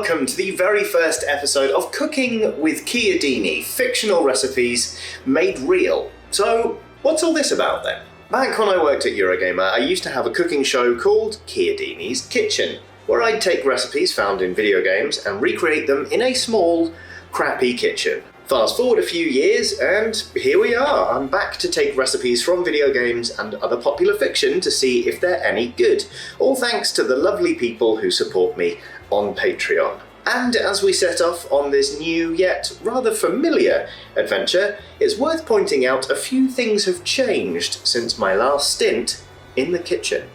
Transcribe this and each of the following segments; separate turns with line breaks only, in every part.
welcome to the very first episode of Cooking with Chiodini, fictional recipes made real. So, what's all this about then? Back when I worked at Eurogamer, I used to have a cooking show called Chiodini's Kitchen, where I'd take recipes found in video games and recreate them in a small, crappy kitchen. Fast forward a few years, and here we are. I'm back to take recipes from video games and other popular fiction to see if they're any good, all thanks to the lovely people who support me on Patreon. And as we set off on this new yet rather familiar adventure, it's worth pointing out a few things have changed since my last stint in the kitchen.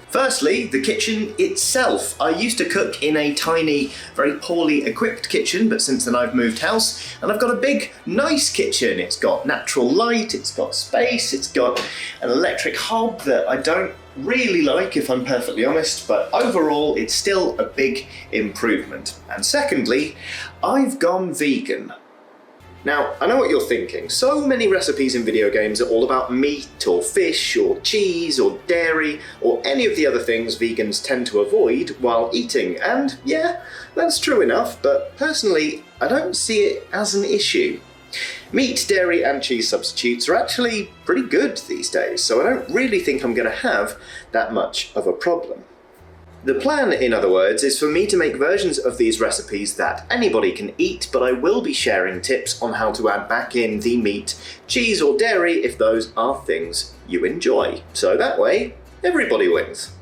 Firstly, the kitchen itself. I used to cook in a tiny, very poorly equipped kitchen, but since then I've moved house, and I've got a big, nice kitchen. It's got natural light, it's got space, it's got an electric hob that I don't really like, if I'm perfectly honest, but overall it's still a big improvement. And secondly, I've gone vegan. Now, I know what you're thinking. So many recipes in video games are all about meat or fish or cheese or dairy or any of the other things vegans tend to avoid while eating. And yeah, that's true enough, but personally, I don't see it as an issue. Meat, dairy and cheese substitutes are actually pretty good these days, so I don't really think I'm going to have that much of a problem. The plan, in other words, is for me to make versions of these recipes that anybody can eat, but I will be sharing tips on how to add back in the meat, cheese or dairy if those are things you enjoy. So that way, everybody wins.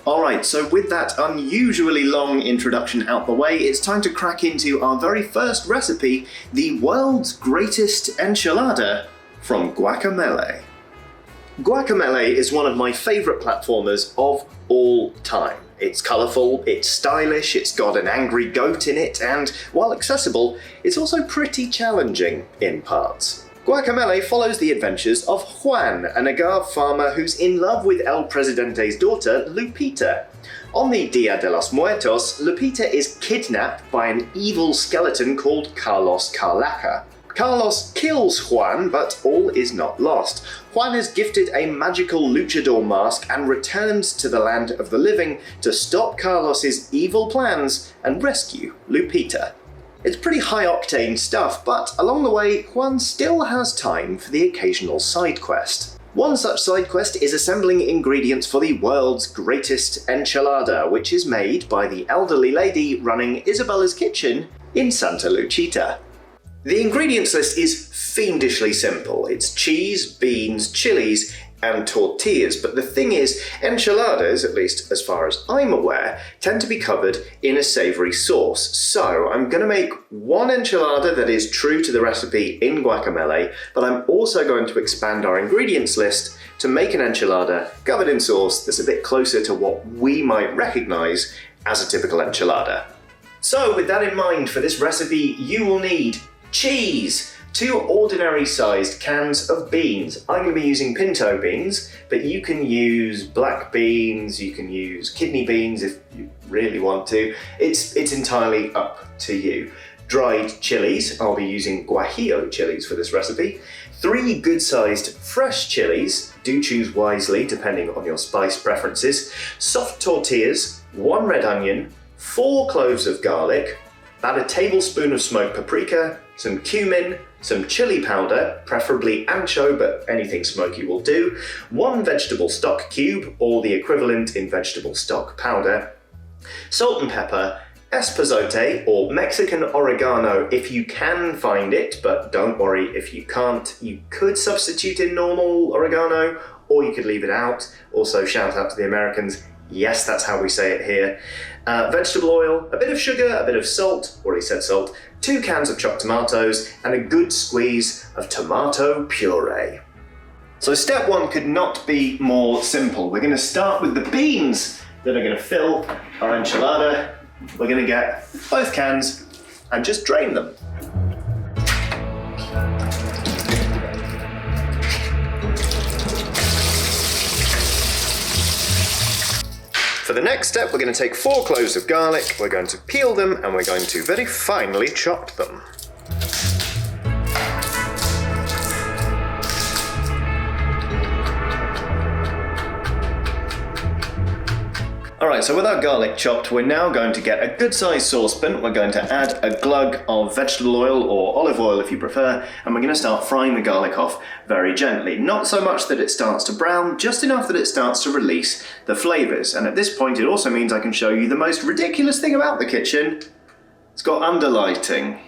Alright, so with that unusually long introduction out the way, it's time to crack into our very first recipe, the world's greatest enchilada from Guacamelee. Guacamelee is one of my favourite platformers of all time. It's colourful, it's stylish, it's got an angry goat in it, and while accessible, it's also pretty challenging in parts. Guacamelee follows the adventures of Juan, an agave farmer who's in love with El Presidente's daughter, Lupita. On the Dia de los Muertos, Lupita is kidnapped by an evil skeleton called Carlos Carlaca. Carlos kills Juan, but all is not lost. Juan is gifted a magical luchador mask and returns to the land of the living to stop Carlos's evil plans and rescue Lupita. It's pretty high-octane stuff, but along the way, Juan still has time for the occasional side quest. One such side quest is assembling ingredients for the world's greatest enchilada, which is made by the elderly lady running Isabella's kitchen in Santa Lucita. The ingredients list is fiendishly simple. It's cheese, beans, chillies, and tortillas, but the thing is, enchiladas, at least as far as I'm aware, tend to be covered in a savoury sauce. So I'm going to make one enchilada that is true to the recipe in Guacamelee, but I'm also going to expand our ingredients list to make an enchilada covered in sauce that's a bit closer to what we might recognise as a typical enchilada. So with that in mind, for this recipe you will need cheese, 2 ordinary sized cans of beans. I'm going to be using pinto beans, but you can use black beans, you can use kidney beans if you really want to. It's entirely up to you. Dried chilies, I'll be using guajillo chilies for this recipe. 3 good sized fresh chilies, do choose wisely depending on your spice preferences. Soft tortillas, 1 red onion, 4 cloves of garlic, about a tablespoon of smoked paprika, some cumin, some chili powder, preferably ancho, but anything smoky will do, 1 vegetable stock cube, or the equivalent in vegetable stock powder, salt and pepper, Espazote, or Mexican oregano if you can find it, but don't worry if you can't. You could substitute in normal oregano, or you could leave it out. Also, shout out to the Americans. Yes, that's how we say it here. Vegetable oil, a bit of sugar, a bit of salt, already said salt, 2 cans of chopped tomatoes, and a good squeeze of tomato puree. So step 1 could not be more simple. We're going to start with the beans that are going to fill our enchilada. We're going to get both cans and just drain them. For the next step, we're going to take 4 cloves of garlic, we're going to peel them, and we're going to very finely chop them. Alright, so with our garlic chopped, we're now going to get a good sized saucepan. We're going to add a glug of vegetable oil, or olive oil if you prefer, and we're going to start frying the garlic off very gently. Not so much that it starts to brown, just enough that it starts to release the flavours. And at this point it also means I can show you the most ridiculous thing about the kitchen. It's got underlighting.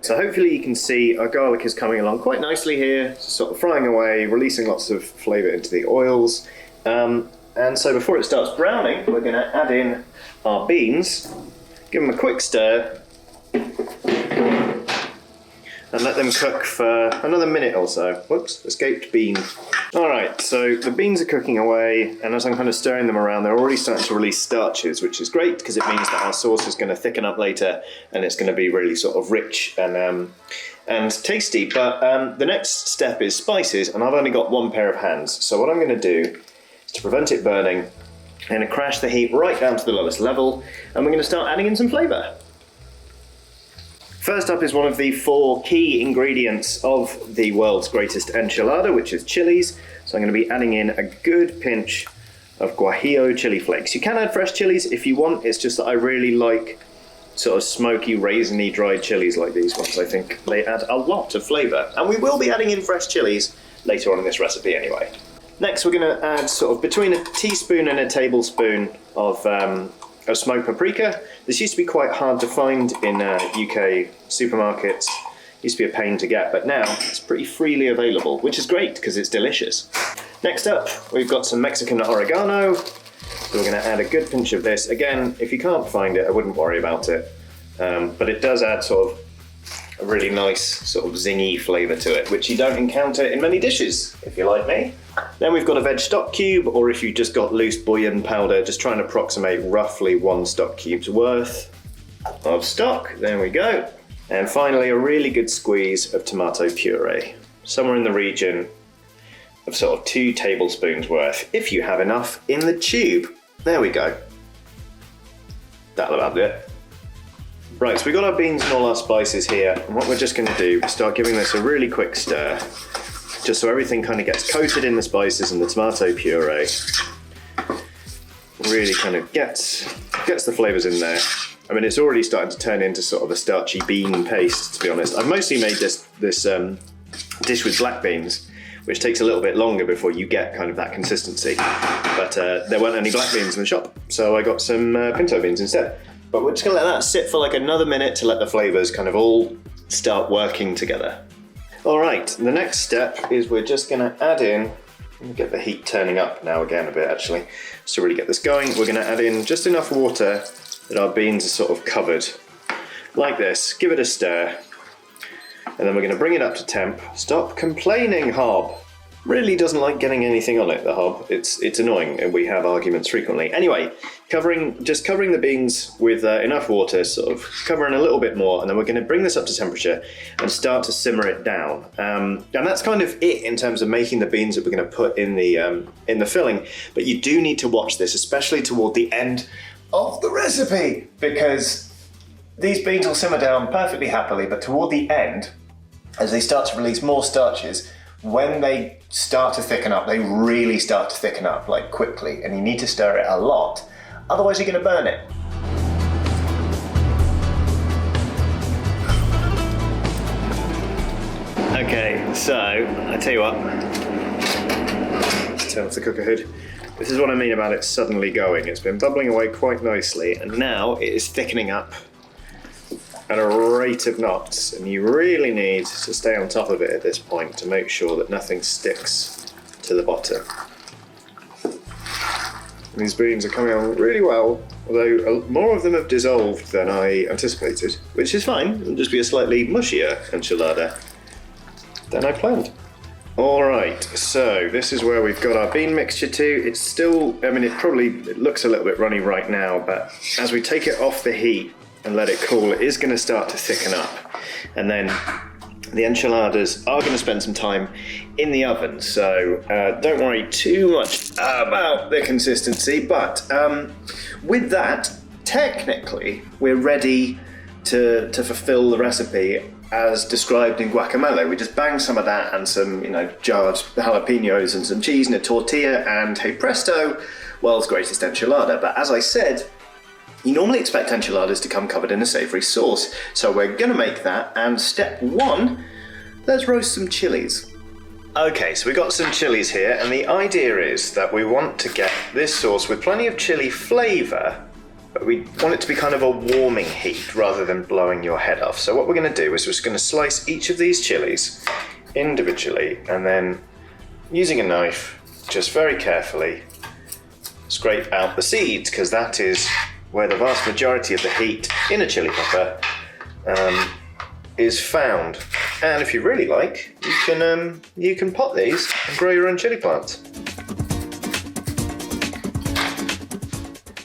So hopefully you can see our garlic is coming along quite nicely here, sort of frying away, releasing lots of flavour into the oils. And so before it starts browning, we're going to add in our beans, give them a quick stir, and let them cook for another minute or so. Whoops, escaped bean. Alright, so the beans are cooking away, and as I'm kind of stirring them around, they're already starting to release starches, which is great because it means that our sauce is going to thicken up later, and it's going to be really sort of rich and tasty. But the next step is spices, and I've only got one pair of hands. So what I'm going to do is, to prevent it burning, I'm going to crash the heat right down to the lowest level, and we're going to start adding in some flavour. First up is one of the 4 key ingredients of the world's greatest enchilada, which is chilies. So I'm going to be adding in a good pinch of guajillo chili flakes. You can add fresh chilies if you want, it's just that I really like sort of smoky, raisiny, dried chilies like these ones. I think they add a lot of flavour. And we will be adding in fresh chilies later on in this recipe anyway. Next we're going to add sort of between a teaspoon and a tablespoon of smoked paprika. This used to be quite hard to find in UK supermarkets. Used to be a pain to get, but now it's pretty freely available, which is great because it's delicious. Next up, we've got some Mexican oregano. So we're going to add a good pinch of this. Again, if you can't find it, I wouldn't worry about it. But it does add sort of a really nice sort of zingy flavour to it, which you don't encounter in many dishes, if you're like me. Then we've got a veg stock cube, or if you just got loose bouillon powder, just try and approximate roughly 1 stock cube's worth of stock. There we go. And finally, a really good squeeze of tomato puree, somewhere in the region of sort of 2 tablespoons worth, if you have enough in the tube. There we go. That'll about do it. Right, so we've got our beans and all our spices here, and what we're just going to do is start giving this a really quick stir, just so everything kind of gets coated in the spices and the tomato puree. Really kind of gets the flavours in there. I mean, it's already starting to turn into sort of a starchy bean paste, to be honest. I've mostly made this dish with black beans, which takes a little bit longer before you get kind of that consistency. But there weren't any black beans in the shop, so I got some pinto beans instead. But we're just gonna let that sit for like another minute to let the flavours kind of all start working together. All right, the next step is we're just gonna add in, let me get the heat turning up now again a bit actually, just to really get this going. We're gonna add in just enough water that our beans are sort of covered, like this. Give it a stir, and then we're gonna bring it up to temp. Stop complaining, Hob. Really doesn't like getting anything on it, the Hob. It's annoying, and we have arguments frequently. Anyway, just covering the beans with enough water, sort of covering a little bit more, and then we're going to bring this up to temperature and start to simmer it down. And that's kind of it in terms of making the beans that we're going to put in the filling. But you do need to watch this, especially toward the end of the recipe, because these beans will simmer down perfectly happily, but toward the end, as they start to release more starches, when they start to thicken up, they really start to thicken up like quickly, and you need to stir it a lot, otherwise you're going to burn it. Okay, so I tell you what, let's turn off the cooker hood. This is what I mean about it suddenly going. It's been bubbling away quite nicely, and now it is thickening up at a rate of knots, and you really need to stay on top of it at this point to make sure that nothing sticks to the bottom. And these beans are coming on really well, although more of them have dissolved than I anticipated, which is fine. It'll just be a slightly mushier enchilada than I planned. Alright, so this is where we've got our bean mixture to. It's still, I mean, it looks a little bit runny right now, but as we take it off the heat and let it cool, it is going to start to thicken up. And then the enchiladas are going to spend some time in the oven, so don't worry too much about the consistency, but with that, technically, we're ready to fulfill the recipe. as described in Guacamelee. We just bang some of that and some, jarred jalapenos and some cheese and a tortilla, and hey presto, world's greatest enchilada. But as I said, you normally expect enchiladas to come covered in a savoury sauce. So we're gonna make that, and step one, let's roast some chilies. Okay, so we got some chilies here, and the idea is that we want to get this sauce with plenty of chili flavour, but we want it to be kind of a warming heat rather than blowing your head off. So what we're going to do is we're just going to slice each of these chilies individually, and then using a knife, just very carefully scrape out the seeds, because that is where the vast majority of the heat in a chili pepper is found. And if you really like, you can pot these and grow your own chili plants.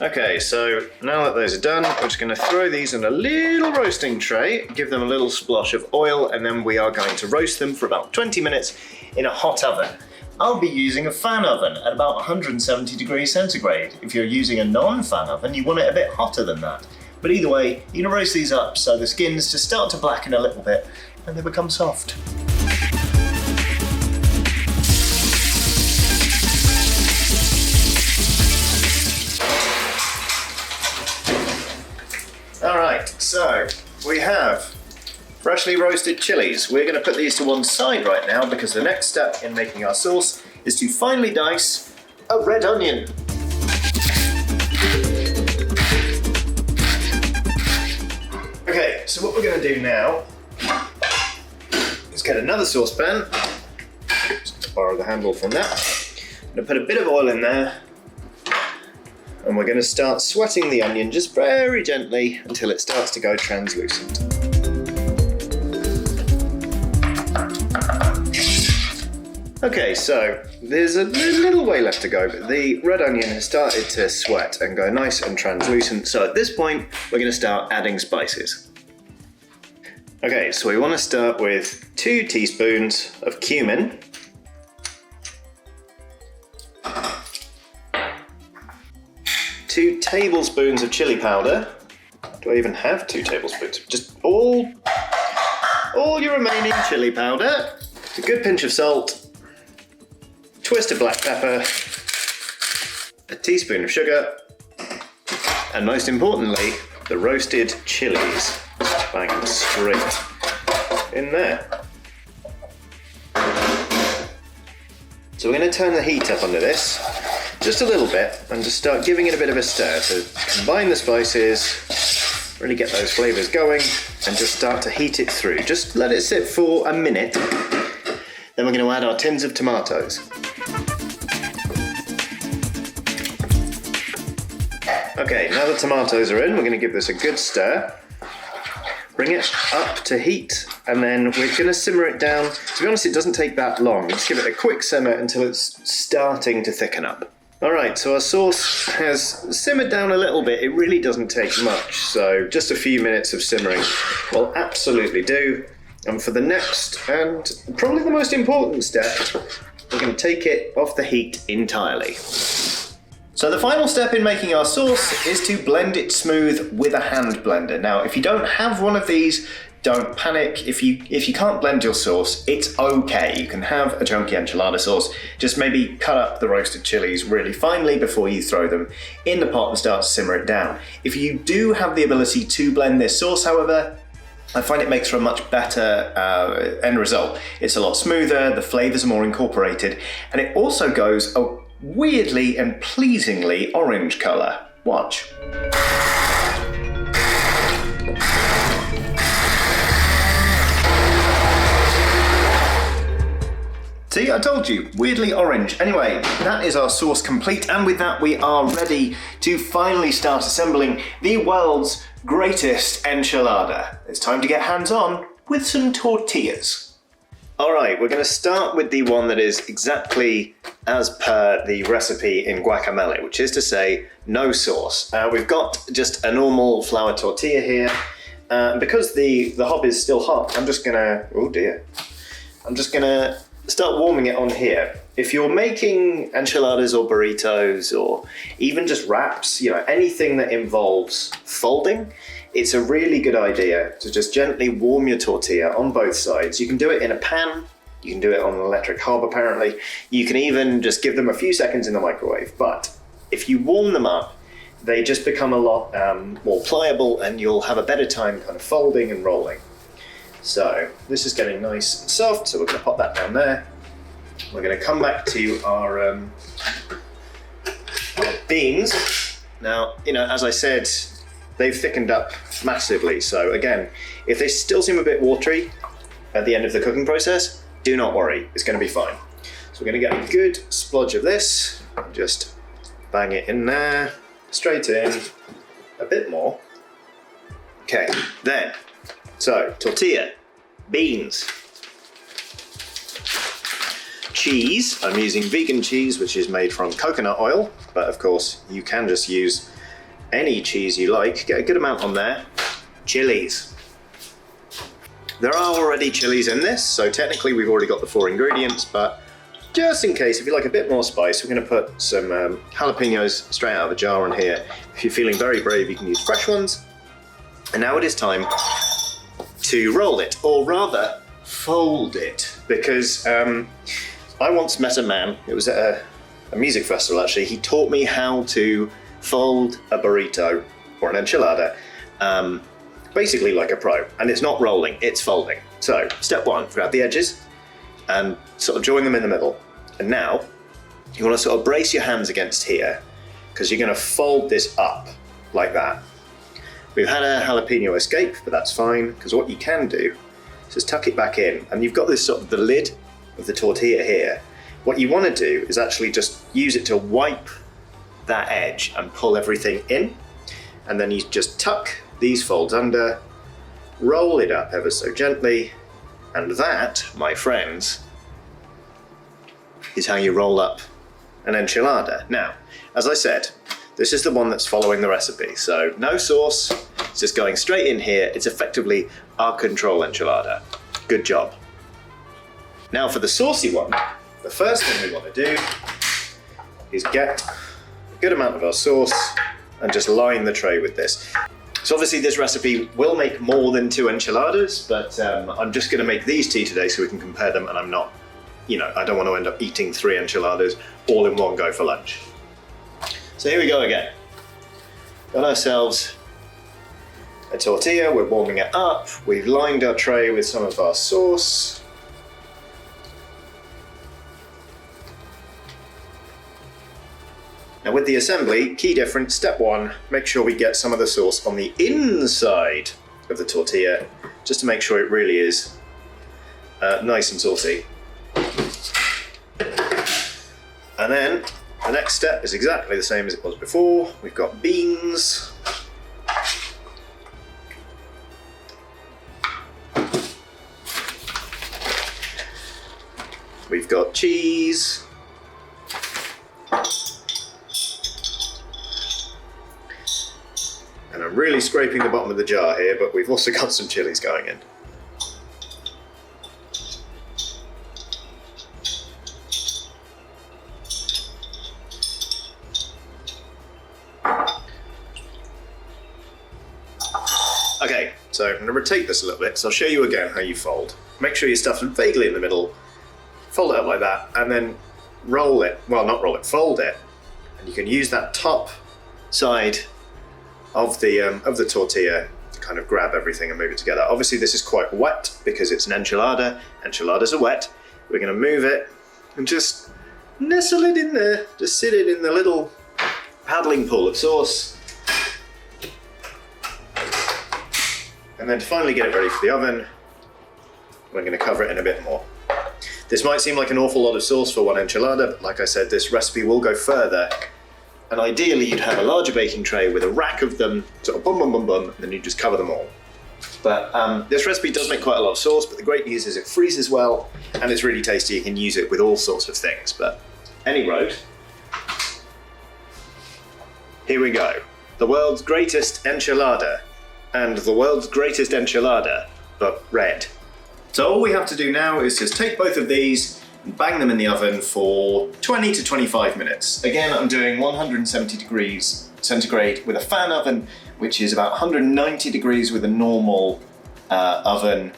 Okay, so now that those are done, we're just going to throw these in a little roasting tray, give them a little splosh of oil, and then we are going to roast them for about 20 minutes in a hot oven. I'll be using a fan oven at about 170 degrees centigrade. If you're using a non-fan oven, you want it a bit hotter than that. But either way, you're going to roast these up so the skins just start to blacken a little bit and they become soft. Alright, so we have freshly roasted chilies. We're going to put these to one side right now because the next step in making our sauce is to finely dice a red onion. Okay, so what we're going to do now is get another saucepan. Just borrow the handle from that. I'm going to put a bit of oil in there, and we're going to start sweating the onion just very gently until it starts to go translucent. Okay, so there's a little way left to go, but the red onion has started to sweat and go nice and translucent. So at this point, we're going to start adding spices. Okay, so we want to start with 2 teaspoons of cumin, 2 tablespoons of chili powder. Do I even have 2 tablespoons? Just all your remaining chili powder, a good pinch of salt, twist of black pepper, a teaspoon of sugar, and most importantly, the roasted chilies. Bang them straight in there. So we're going to turn the heat up under this just a little bit and just start giving it a bit of a stir to combine the spices, really get those flavours going, and just start to heat it through. Just let it sit for a minute. Then we're going to add our tins of tomatoes. Okay, now the tomatoes are in, we're going to give this a good stir. Bring it up to heat, and then we're going to simmer it down. To be honest, it doesn't take that long. Just give it a quick simmer until it's starting to thicken up. Alright, so our sauce has simmered down a little bit. It really doesn't take much, so just a few minutes of simmering will absolutely do. And for the next, and probably the most important step, we're going to take it off the heat entirely. So the final step in making our sauce is to blend it smooth with a hand blender. Now, if you don't have one of these, don't panic. If you can't blend your sauce, it's okay. You can have a chunky enchilada sauce. Just maybe cut up the roasted chilies really finely before you throw them in the pot and start to simmer it down. If you do have the ability to blend this sauce, however, I find it makes for a much better end result. It's a lot smoother, the flavors are more incorporated, and it also goes a weirdly and pleasingly orange color. Watch. See, I told you, weirdly orange. Anyway, that is our sauce complete, and with that we are ready to finally start assembling the world's greatest enchilada. It's time to get hands-on with some tortillas. Alright, we're going to start with the one that is exactly as per the recipe in Guacamelee, which is to say, no sauce. We've got just a normal flour tortilla here. Because the hob is still hot, I'm just going to start warming it on here. If you're making enchiladas or burritos or even just wraps, anything that involves folding, it's a really good idea to just gently warm your tortilla on both sides. You can do it in a pan, you can do it on an electric hob apparently, you can even just give them a few seconds in the microwave, but if you warm them up, they just become a lot more pliable and you'll have a better time kind of folding and rolling. So this is getting nice and soft, so we're going to pop that down there. We're going to come back to our beans. Now, you know, as I said, they've thickened up massively. So again, if they still seem a bit watery at the end of the cooking process, do not worry, it's going to be fine. So we're going to get a good splodge of this, just bang it in there, straight in, a bit more. Okay, then, so tortilla, beans, cheese. I'm using vegan cheese, which is made from coconut oil, but of course you can just use any cheese you like. Get a good amount on there. Chillies. There are already chilies in this, so technically we've already got the 4 ingredients, but just in case, if you like a bit more spice, we're going to put some jalapenos straight out of the jar on here. If you're feeling very brave, you can use fresh ones. And now it is time to roll it, or rather, fold it, because I once met a man, it was at a music festival actually, he taught me how to fold a burrito or an enchilada, basically like a pro, and it's not rolling, it's folding. So, step 1, grab the edges and sort of join them in the middle. And now, you want to sort of brace your hands against here, because you're going to fold this up like that. We've had a jalapeno escape, but that's fine, because what you can do is just tuck it back in, and you've got this sort of the lid of the tortilla here. What you want to do is actually just use it to wipe that edge and pull everything in, and then you just tuck these folds under, roll it up ever so gently, and that, my friends, is how you roll up an enchilada. Now, as I said, this is the one that's following the recipe, so no sauce, it's just going straight in here. It's effectively our control enchilada. Good job. Now for the saucy one, the first thing we want to do is get a good amount of our sauce and just line the tray with this. So obviously this recipe will make more than 2 enchiladas, but I'm just going to make these 2 today so we can compare them, and I'm not, you know, I don't want to end up eating 3 enchiladas all in one go for lunch. So here we go again. Got ourselves a tortilla, we're warming it up, we've lined our tray with some of our sauce. Now with the assembly, key difference, step 1, make sure we get some of the sauce on the inside of the tortilla, just to make sure it really is nice and saucy. And then the next step is exactly the same as it was before. We've got beans. We've got cheese. And I'm really scraping the bottom of the jar here, but we've also got some chilies going in. Okay, so I'm going to rotate this a little bit, so I'll show you again how you fold. Make sure you stuff them vaguely in the middle, fold it up like that, and then roll it, well not roll it, fold it, and you can use that top side of the tortilla to kind of grab everything and move it together. Obviously this is quite wet because it's an enchilada. Enchiladas are wet. We're going to move it and just nestle it in there, just sit it in the little paddling pool of sauce. And then to finally get it ready for the oven, we're going to cover it in a bit more. This might seem like an awful lot of sauce for one enchilada, but like I said, this recipe will go further. And ideally you'd have a larger baking tray with a rack of them, sort of bum bum bum bum, and then you just cover them all. But this recipe does make quite a lot of sauce, but the great news is it freezes well, and it's really tasty. You can use it with all sorts of things. But any road, here we go. The world's greatest enchilada, and the world's greatest enchilada, but red. So all we have to do now is just take both of these and bang them in the oven for 20 to 25 minutes. Again, I'm doing 170 degrees centigrade with a fan oven, which is about 190 degrees with a normal oven.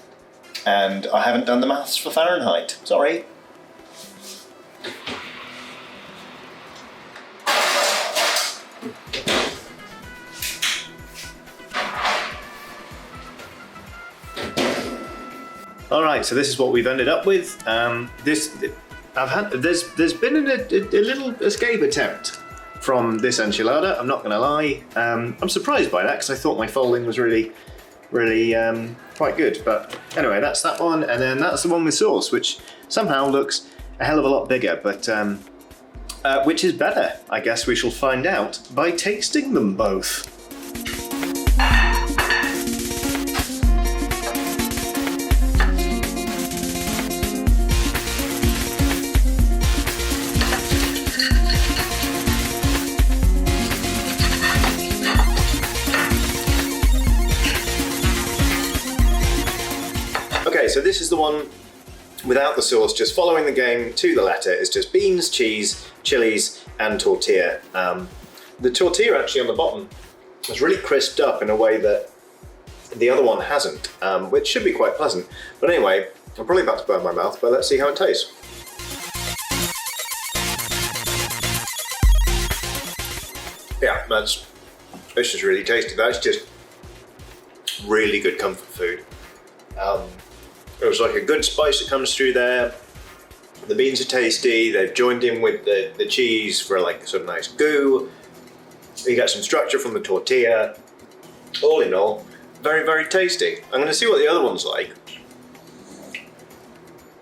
And I haven't done the maths for Fahrenheit, sorry. All right, so this is what we've ended up with. There's been a little escape attempt from this enchilada. I'm not gonna lie. I'm surprised by that because I thought my folding was really quite good. But anyway, that's that one, and then that's the one with sauce, which somehow looks a hell of a lot bigger. But which is better? I guess we shall find out by tasting them both. Okay, so this is the one without the sauce, just following the game to the letter. It's just beans, cheese, chilies, and tortilla. The tortilla actually on the bottom is really crisped up in a way that the other one hasn't, which should be quite pleasant. But anyway, I'm probably about to burn my mouth, but let's see how it tastes. Yeah, it's just really tasty. That's just really good comfort food. There's like a good spice that comes through there. The beans are tasty. They've joined in with the cheese for like sort of nice goo. You get some structure from the tortilla. All in all, very, very tasty. I'm going to see what the other one's like.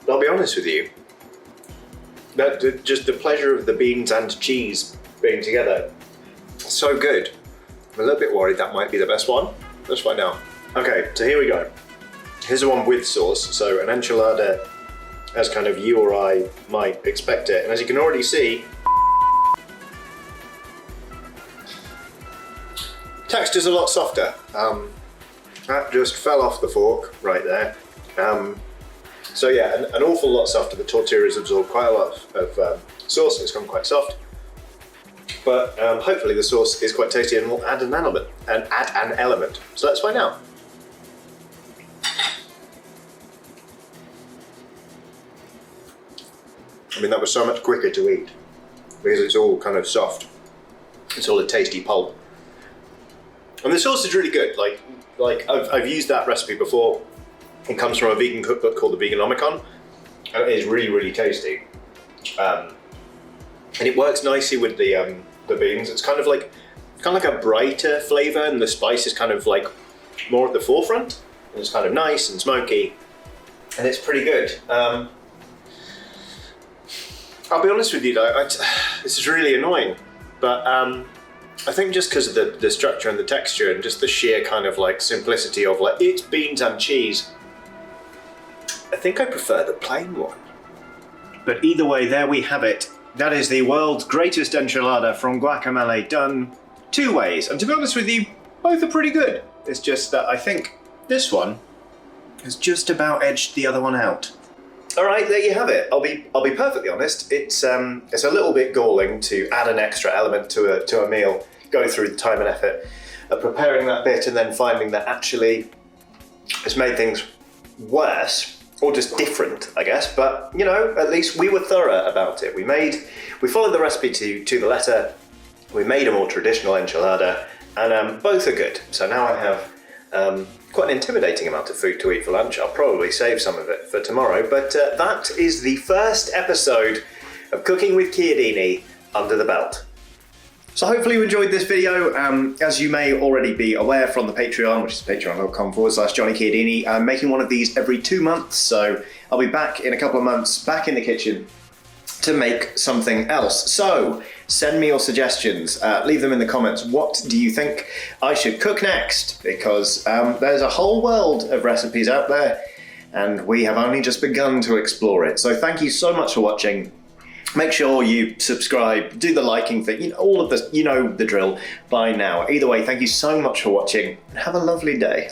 But I'll be honest with you. Just the pleasure of the beans and cheese being together, so good. I'm a little bit worried that might be the best one. Let's find out. Okay, so here we go. Here's the one with sauce, so an enchilada as kind of you or I might expect it. And as you can already see, texture's a lot softer. That just fell off the fork right there. So yeah, an awful lot softer. The tortilla has absorbed quite a lot of sauce and it's gone quite soft. But hopefully the sauce is quite tasty and will add an element. So let's find out. I mean, that was so much quicker to eat because it's all kind of soft. It's all a tasty pulp. And the sauce is really good. Like I've used that recipe before. It comes from a vegan cookbook called the Veganomicon, and it is really, really tasty. And it works nicely with the beans. It's kind of like a brighter flavour, and the spice is kind of like more at the forefront. And it's kind of nice and smoky, and it's pretty good. I'll be honest with you though, this is really annoying, but I think just because of the structure and the texture and just the sheer kind of like simplicity of like, it's beans and cheese, I think I prefer the plain one. But either way, there we have it. That is the world's greatest enchilada from Guacamelee, done two ways. And to be honest with you, both are pretty good. It's just that I think this one has just about edged the other one out. All right, there you have it. I'll be perfectly honest. It's a little bit galling to add an extra element to a meal, go through the time and effort of preparing that bit, and then finding that actually it's made things worse or just different, I guess. But you know, at least we were thorough about it. We followed the recipe to the letter. We made a more traditional enchilada, and both are good. So now I have quite an intimidating amount of food to eat for lunch. I'll probably save some of it for tomorrow, but that is the first episode of Cooking with Chiodini under the belt. So hopefully you enjoyed this video. As you may already be aware from the Patreon, which is patreon.com/Johnny Chiodini, I'm making one of these every 2 months, so I'll be back in a couple of months, back in the kitchen to make something else. So send me your suggestions, leave them in the comments. What do you think I should cook next? Because there's a whole world of recipes out there and we have only just begun to explore it. So thank you so much for watching. Make sure you subscribe, do the liking thing, all of this, you know the drill by now. Either way, thank you so much for watching and have a lovely day.